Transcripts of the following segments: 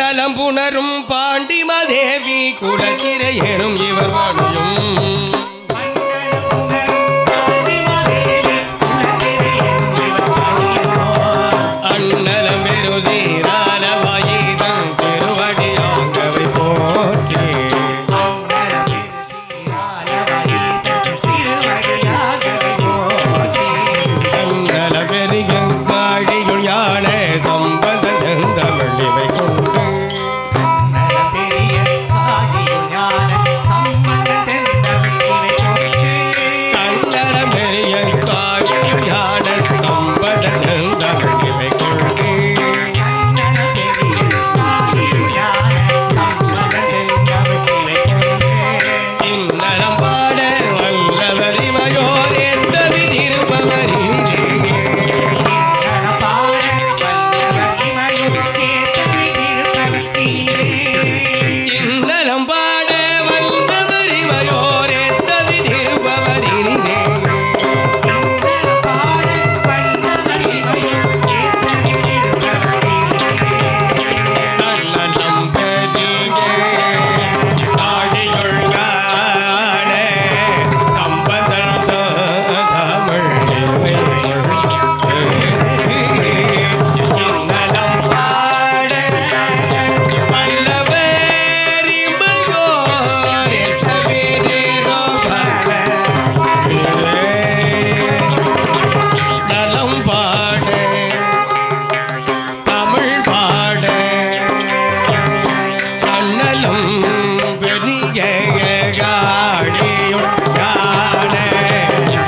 நலம் புணரும் பாண்டிமதேவி குலச்சிறை எனும் இவர் வாணியும் அண்ணலம் பெரு சீராலவாயீசன் திருவடியாங்கவை போற்றி அண்ணலம் பெருகாழியுள் யான சம்பந்த செந்தமிழ் இவை கொண்டு கண்ணலம் பெரிய காழியுள் யான சம்பந்த செந்தமிழ் இவை கொண்டு இன்னலம் பாட வல்லவரிமையோர் எந்தவி திருப்பவரின் இன்னலம் பாட வல்லவரிமையோர் எந்தவி திருப்பவரினே கண்ணலம் பெரிய காழியுள் ஞான சம்பந்தன் தமிழ் இவை கொண்டு இன்னலம் பாட வல்லவரிமையோர் எந்தவி நலம் பாட தமிழ் பாட கண்ணலும் பெரிய காழியுள் ஞான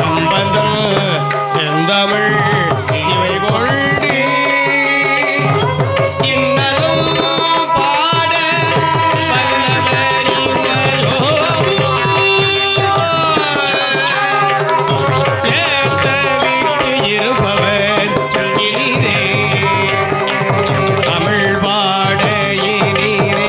சம்பந்தம் செந்தமிழ் இவை கொண்டு இன்னலும் பாட இருப்பவர் இனிதே தமிழ் பாட இனிதே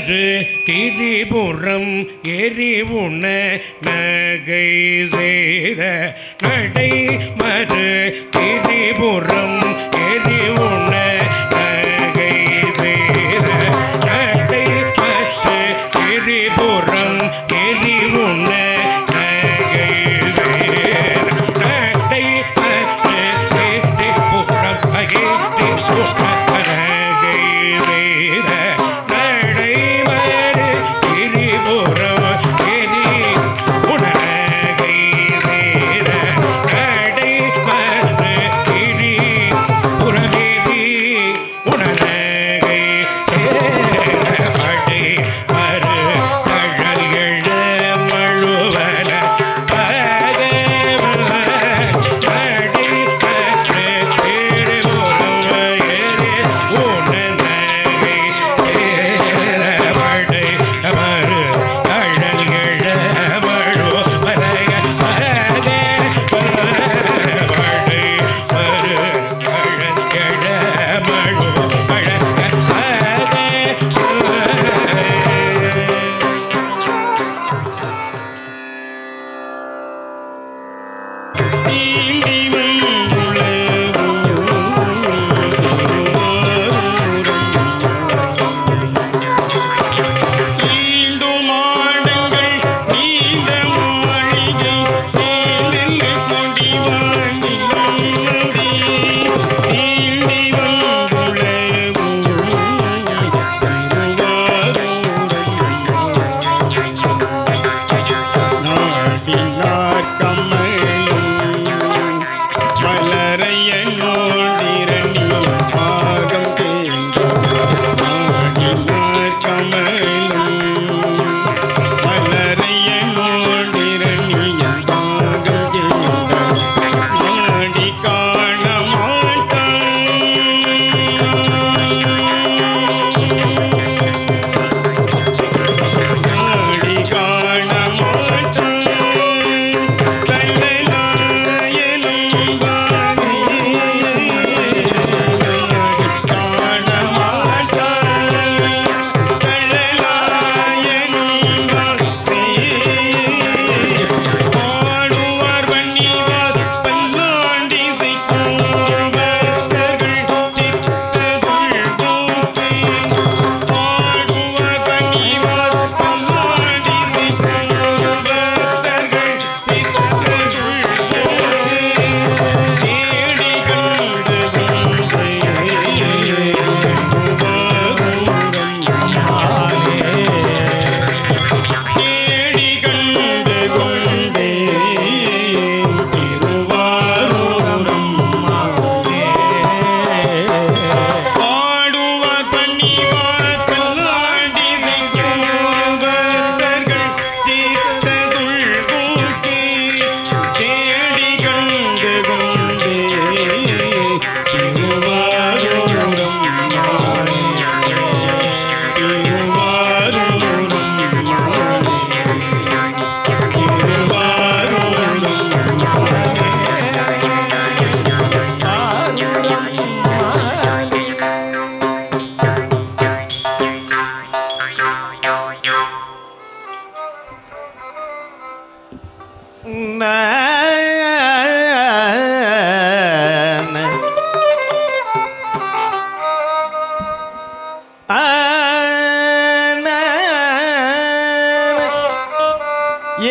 மறு திரிபுரம் எரிவுண நகை சேர நடை மறு திரிபுரம் எரிவுண நகை சேர நடை மறு திரிபுரம் எரிவுண நகை சேர நடை மறு திரிபுரம்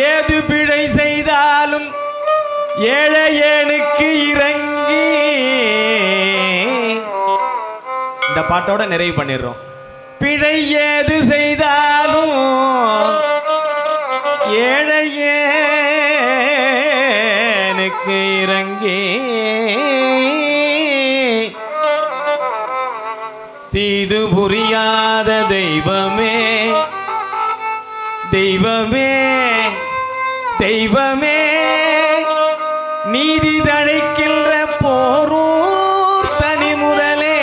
ஏது பிழை செய்தாலும் ஏழையனுக்கு இறங்கி. இந்த பாட்டோட நிறைவு பண்ணிடுறோம். பிழை ஏது செய்தாலும் ஏழையனுக்கு இறங்கி தீது புரியாத தெய்வமே தெய்வமே தெய்வமே நீதி தழைக்கின்ற போரூர் தனி முதலே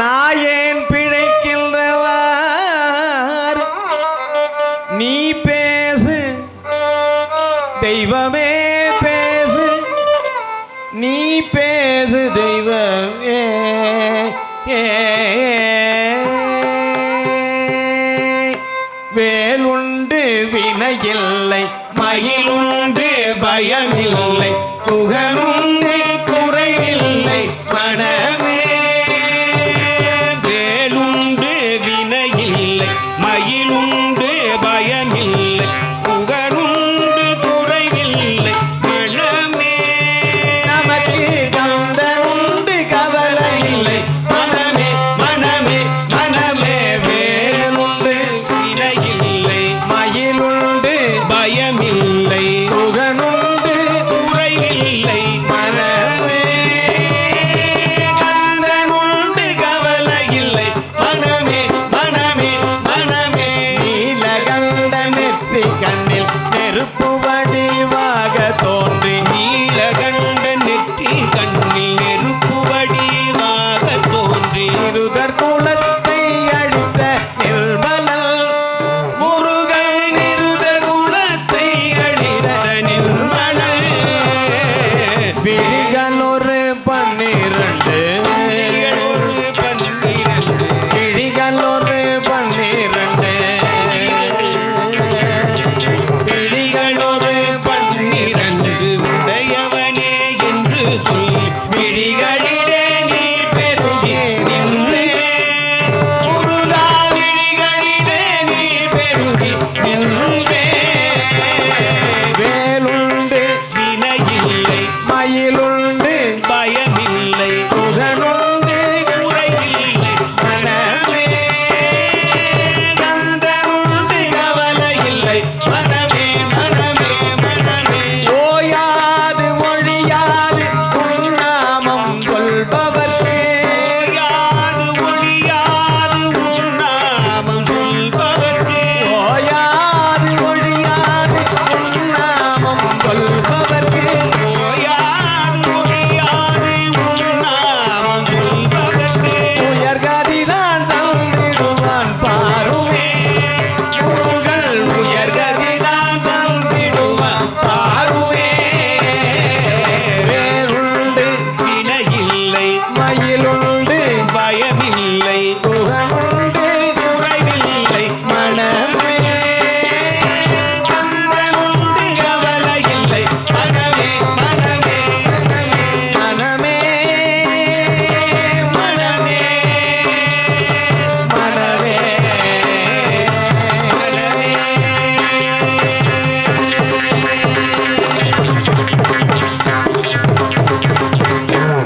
நாயேன் பிழைக்கின்றவார் நீ பேசு தெய்வமே பேசு நீ பேசு தெய்வமே மயிலுண்டு பயமில்லை புகழுண்டு குறைவில்லை மனமே வேலுண்டு வினையில்லை மயிலுண்டு பயமில்லை புகழுண்டு குறைவில்லை மனமே நமக்கு கந்தனுண்டு கவலை இல்லை மனமே மனமே மனமே வேலுண்டு வினையில்லை மயிலுண்டு பயமில்லை புகனுண்டு குறைவில்லை மனமே கந்தனுண்டு கவலை இல்லை மனமே மனமே மனமே நீலகண்ட நெற்றி கண்ணில் நெருப்பு வடிவாக தோன்றி நீலகண்ட நெற்றி கண்ணில் நெருப்பு வடிவாக தோன்றி இருதர் குலத்தை அழித்த நிர்மலல் முருகன் நிருத குலத்தை அழித்த நிர்மலன் விழிகள் ஒரு 12 ஒரு 12 கிழிகள் ஒரு 12 விழிகள் ஒரு 12 உடையவனே என்று சொல்லி விழிகளிலே நீ பெருகி நின்றே முருகா விழிகளிலே நீ பெருகி நின்றே வேலுண்டு வினையில்லை மயிலுண்டு பயமில்லை புகனுண்டு குறைவில்லை மனமே கந்தனுண்டு கவலை இல்லை மனமே மனமே மனமே ஓயாது ஒழியாது உன்னாமம் சொல்பவர்க்கு ஓயாது ஒழியாது உன்னாமம் சொல்பவர்க்கு ஓயாது ஒழியாது உன்னாமம் சொல்பவர்க்கு ஓயாது ஒழியாது உன்னாமம் சொல்பவர்க்கு உயர்கதிதான் தந்திடுவான் பாருவே முருகன் உயர்கதிதான் தந்திடுவான் பாருவே வேலுண்டு வினையில்லை மயிலுண்டு பயமில்லை புகனுண்டு குறைவில்லை மனமே கந்தனுண்டு கவலை இல்லை மனமே மனமே மனமே மனமே மனமே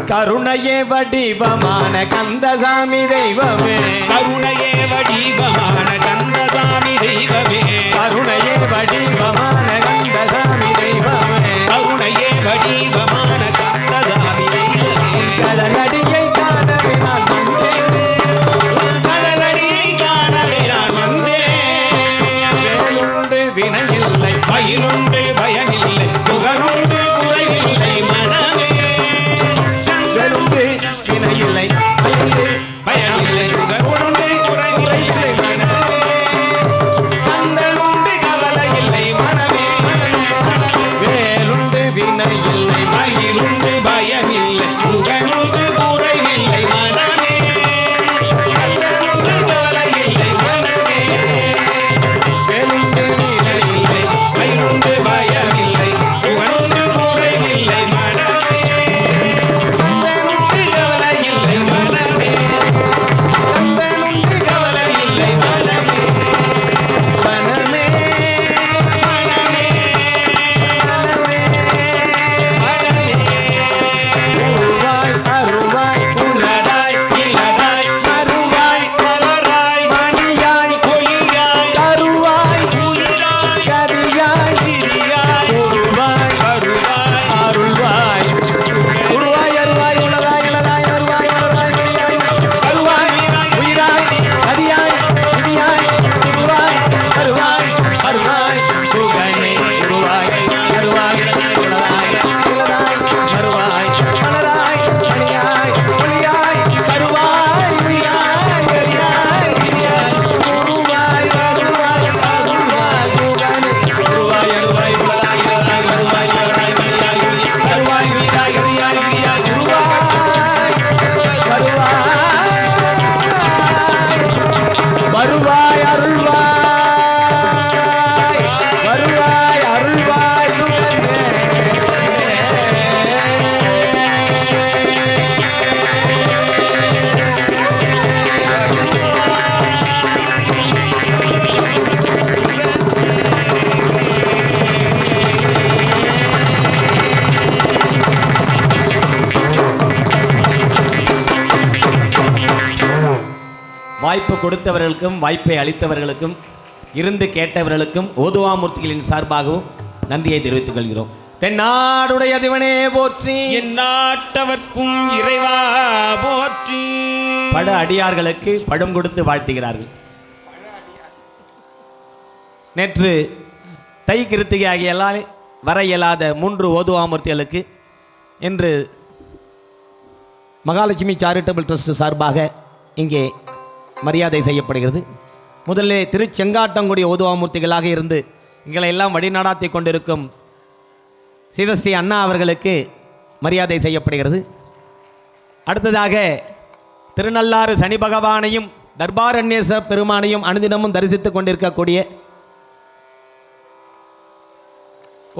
கருணையே வடிவமான கந்தசாமி தெய்வமே கருணையே வடிவமான கந்தசாமி தெய்வமே கருணையே வடிவமான கந்தசாமி தெய்வமே கருணையே வடிவமான கந்தசாமி தெய்வமே கடலடியை காணவே நான் வந்தேன் கடலடியை காணவே நான் வந்தேன் வேலுண்டு வினையில்லை மயிலுண்டு பயமில்லை புகழுண்டு குறைவில்லை மனமே வேலுண்டு வினையில்லை மயிலுண்டு பயமில்லை புகழுண்டு குறைவில்லை மனமே கந்தனுண்டு கவலை இல்லை மனமே வேலுண்டு வினையில்லை மயிலுண்டு பயமில்லை புகழுண்டு குறைவில்லை மனமே கந்தனுண்டு கவலை இல்லை மனமே வேலுண்டு வினையில்லை மயிலுண்டு பயமில்லை வாய்ப்பு கொடுத்தவர்களுக்கும் வாய்ப்பை அளித்தவர்களுக்கும் இருந்து கேட்டவர்களுக்கும் ஓதுவாமூர்த்திகளின் சார்பாகவும் நன்றியை தெரிவித்துக் கொள்கிறோம். தென்னாடுடைய திவனே போற்றி, என் நாட்டவர்க்கும் இறைவா போற்றி. பட அடியார்களுக்கு பழம் கொடுத்து வாழ்த்துகிறார்கள். நேற்று தை கிருத்திகை ஆகிய எல்லாம் வர இயலாத 3 ஓதுவாமூர்த்திகளுக்கு இன்று மகாலட்சுமி சேரிட்டபிள் ட்ரஸ்ட் சார்பாக இங்கே மரியாதை செய்யப்படுகிறது. முதலில் திருச்செங்காட்டங்குடி ஓதுவாமூர்த்திகளாக இருந்து எங்களை எல்லாம் வழிநடாத்தி கொண்டிருக்கும் சிவஸ்ரீ அண்ணா அவர்களுக்கு மரியாதை செய்யப்படுகிறது. அடுத்ததாக திருநள்ளாறு சனி பகவானையும் தர்பாரண்யேஸ்வர பெருமானையும் அனுதினமும் தரிசித்துக் கொண்டிருக்கக்கூடிய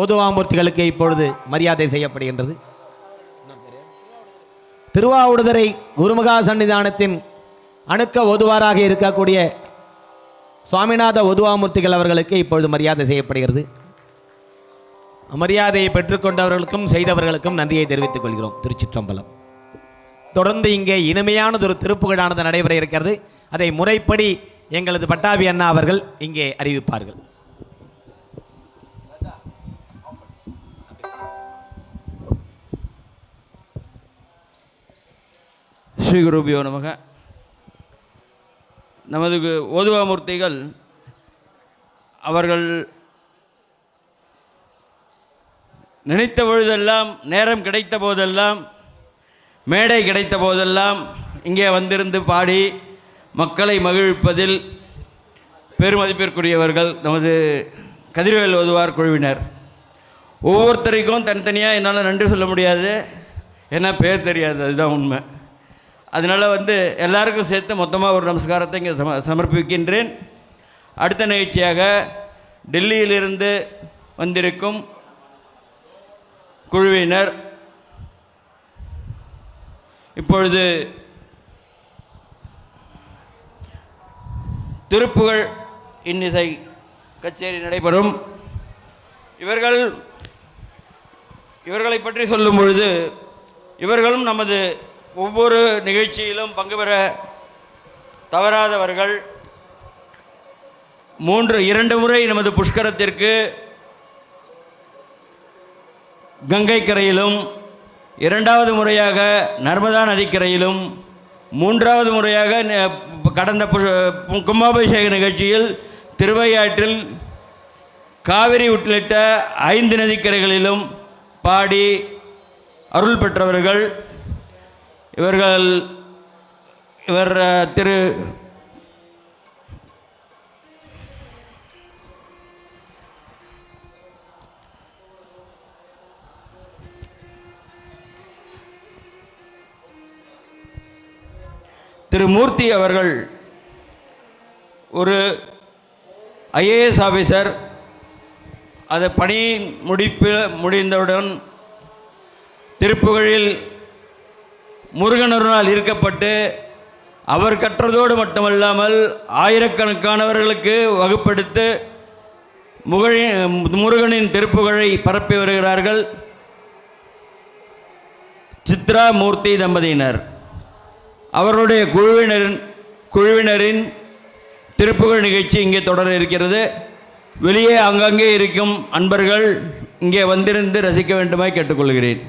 ஓதுவாமூர்த்திகளுக்கு இப்பொழுது மரியாதை செய்யப்படுகின்றது. திருவாவடுதுறை குருமுகா சன்னிதானத்தின் அணுக்க ஓதுவாராக இருக்கக்கூடிய சுவாமிநாத ஓதுவாமூர்த்திகள் அவர்களுக்கு இப்பொழுது மரியாதை செய்யப்படுகிறது. மரியாதையை பெற்றுக்கொண்டவர்களுக்கும் செய்தவர்களுக்கும் நன்றியை தெரிவித்துக் கொள்கிறோம். திருச்சிற்றம்பலம். தொடர்ந்து இங்கே இனிமையானதொரு திருப்புகழானது நடைபெற இருக்கிறது. அதை முறைப்படி எங்களது பட்டாபி அண்ணா அவர்கள் இங்கே அறிவிப்பார்கள். ஸ்ரீ குருபியோ நமக. நமது ஓதுவாமூர்த்திகள் அவர்கள் நினைத்த பொழுதெல்லாம், நேரம் கிடைத்த போதெல்லாம், மேடை கிடைத்த போதெல்லாம் இங்கே வந்திருந்து பாடி மக்களை மகிழ்விப்பதில் பெருமதிப்பிற்குரியவர்கள் நமது கதிர்வேல் ஓதுவார் குழுவினர். ஒவ்வொருத்தருக்கும் தனித்தனியாக என்னால் நன்றி சொல்ல முடியாது, ஏன்னா பேர் தெரியாது, அதுதான் உண்மை. அதனால் எல்லாருக்கும் சேர்த்து மொத்தமாக ஒரு நமஸ்காரத்தை இங்கே சமர்ப்பிக்கின்றேன். அடுத்த நிகழ்ச்சியாக டெல்லியிலிருந்து வந்திருக்கும் குழுவினர் இப்பொழுது திருப்புகழ் இன்னிசை கச்சேரி நடைபெறும். இவர்களை பற்றி சொல்லும் பொழுது, இவர்களும் நமது ஒவ்வொரு நிகழ்ச்சியிலும் பங்கு பெற தவறாதவர்கள். 2 முறை நமது புஷ்கரத்திற்கு கங்கை கரையிலும், 2வது முறையாக நர்மதா நதிக்கரையிலும், 3வது முறையாக கடந்த கும்பாபிஷேக நிகழ்ச்சியில் திருவையாற்றில் காவிரி உள்ளிட்ட 5 நதிக்கரைகளிலும் பாடி அருள் பெற்றவர்கள். இவர் திரு மூர்த்தி அவர்கள் ஒரு ஐஏஎஸ் ஆஃபீஸர். அது பணி முடிந்தவுடன் திருப்புகழில் முருகனருளால் ஈர்க்கப்பட்டு அவர் கற்றதோடு மட்டுமல்லாமல் ஆயிரக்கணக்கானவர்களுக்கு வகுப்படுத்து முருகனின் திருப்புகழை பரப்பி வருகிறார்கள். சித்ரா மூர்த்தி தம்பதியினர் அவர்களுடைய குழுவினரின் திருப்புகழ் நிகழ்ச்சி இங்கே தொடர இருக்கிறது. வெளியே அங்கங்கே இருக்கும் அன்பர்கள் இங்கே வந்திருந்து ரசிக்க வேண்டுமாய் கேட்டுக்கொள்கிறேன்.